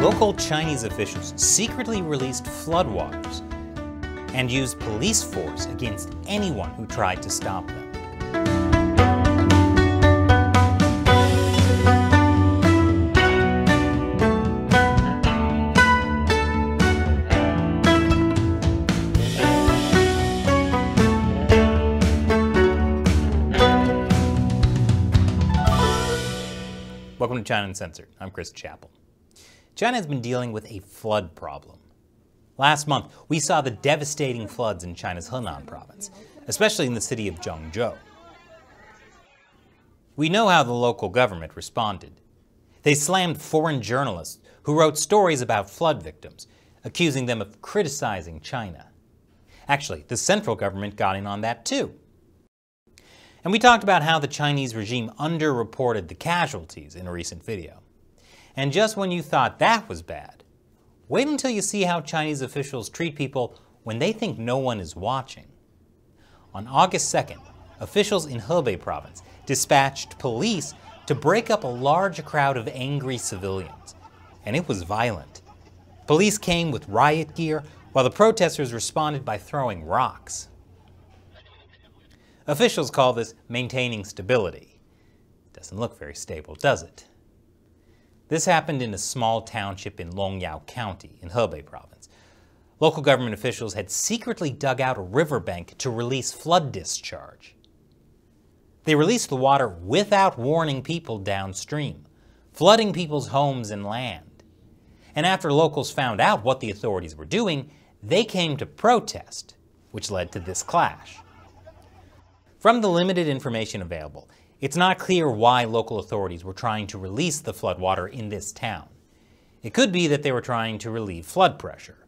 Local Chinese officials secretly released floodwaters and used police force against anyone who tried to stop them. Welcome to China Uncensored. I'm Chris Chappell. China has been dealing with a flood problem. Last month, we saw the devastating floods in China's Henan province, especially in the city of Zhengzhou. We know how the local government responded. They slammed foreign journalists who wrote stories about flood victims, accusing them of criticizing China. Actually, the central government got in on that too. And we talked about how the Chinese regime underreported the casualties in a recent video. And just when you thought that was bad, wait until you see how Chinese officials treat people when they think no one is watching. On August 2nd, officials in Hebei province dispatched police to break up a large crowd of angry civilians. And it was violent. Police came with riot gear, while the protesters responded by throwing rocks. Officials call this maintaining stability. Doesn't look very stable, does it? This happened in a small township in Longyao County in Hebei province. Local government officials had secretly dug out a riverbank to release flood discharge. They released the water without warning people downstream, flooding people's homes and land. And after locals found out what the authorities were doing, they came to protest, which led to this clash. From the limited information available, it's not clear why local authorities were trying to release the floodwater in this town. It could be that they were trying to relieve flood pressure.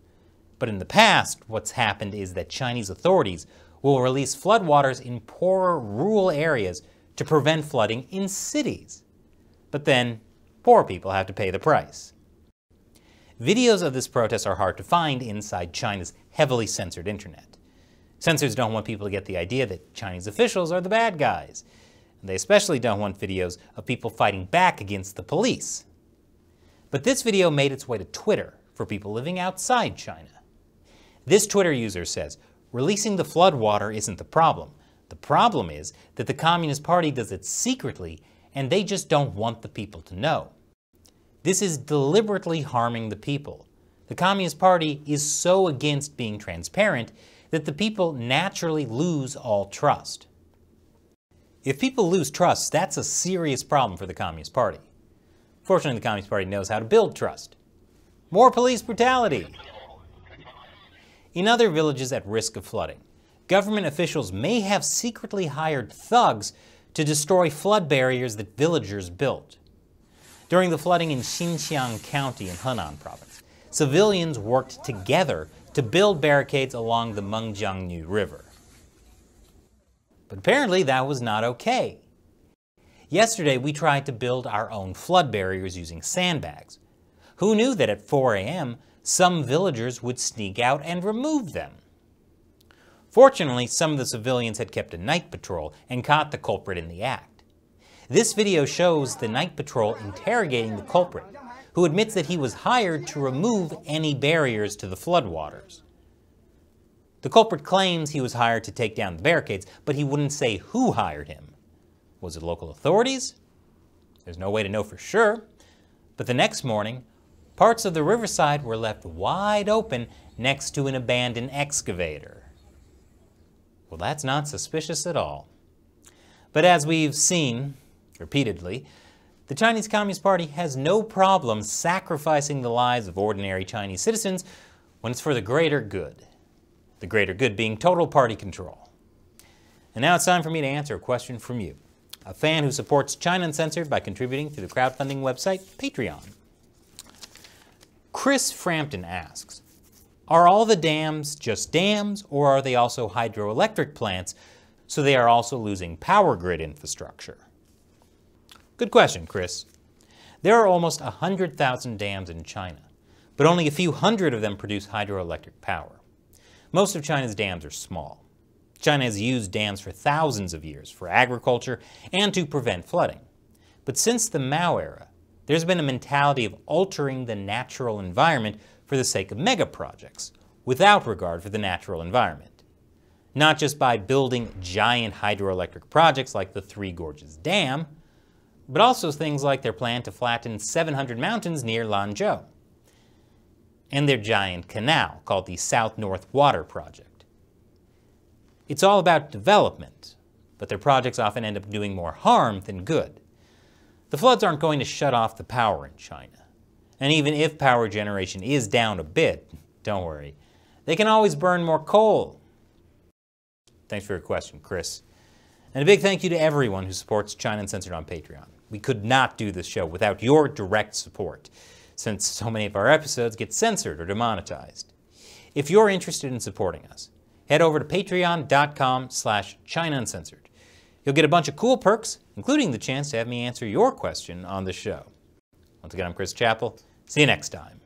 But in the past, what's happened is that Chinese authorities will release floodwaters in poorer rural areas to prevent flooding in cities. But then, poor people have to pay the price. Videos of this protest are hard to find inside China's heavily censored internet. Censors don't want people to get the idea that Chinese officials are the bad guys. And they especially don't want videos of people fighting back against the police. But this video made its way to Twitter for people living outside China. This Twitter user says, releasing the floodwater isn't the problem. The problem is that the Communist Party does it secretly and they just don't want the people to know. This is deliberately harming the people. The Communist Party is so against being transparent that the people naturally lose all trust. If people lose trust, that's a serious problem for the Communist Party. Fortunately, the Communist Party knows how to build trust. More police brutality. In other villages at risk of flooding, government officials may have secretly hired thugs to destroy flood barriers that villagers built. During the flooding in Xinjiang County in Henan province, civilians worked together to build barricades along the Mengjiangnu River. But apparently that was not okay. Yesterday we tried to build our own flood barriers using sandbags. Who knew that at 4 a.m. some villagers would sneak out and remove them? Fortunately, some of the civilians had kept a night patrol and caught the culprit in the act. This video shows the night patrol interrogating the culprit, who admits that he was hired to remove any barriers to the floodwaters. The culprit claims he was hired to take down the barricades, but he wouldn't say who hired him. Was it local authorities? There's no way to know for sure. But the next morning, parts of the riverside were left wide open next to an abandoned excavator. Well, that's not suspicious at all. But as we've seen repeatedly, the Chinese Communist Party has no problem sacrificing the lives of ordinary Chinese citizens when it's for the greater good. The greater good being total party control. And now it's time for me to answer a question from you, a fan who supports China Uncensored by contributing through the crowdfunding website Patreon. Chris Frampton asks, are all the dams just dams, or are they also hydroelectric plants, so they are also losing power grid infrastructure? Good question, Chris. There are almost 100,000 dams in China, but only a few hundred of them produce hydroelectric power. Most of China's dams are small. China has used dams for thousands of years for agriculture and to prevent flooding. But since the Mao era, There's been a mentality of altering the natural environment for the sake of mega projects, without regard for the natural environment. Not just by building giant hydroelectric projects like the Three Gorges Dam, but also things like their plan to flatten 700 mountains near Lanzhou, and their giant canal called the South-North Water Project. It's all about development, but their projects often end up doing more harm than good. The floods aren't going to shut off the power in China, and even if power generation is down a bit, don't worry, they can always burn more coal. Thanks for your question, Chris. And a big thank you to everyone who supports China Uncensored on Patreon. We could not do this show without your direct support, since so many of our episodes get censored or demonetized. If you're interested in supporting us, head over to patreon.com/China Uncensored. You'll get a bunch of cool perks, including the chance to have me answer your question on the show. Once again, I'm Chris Chappell. See you next time.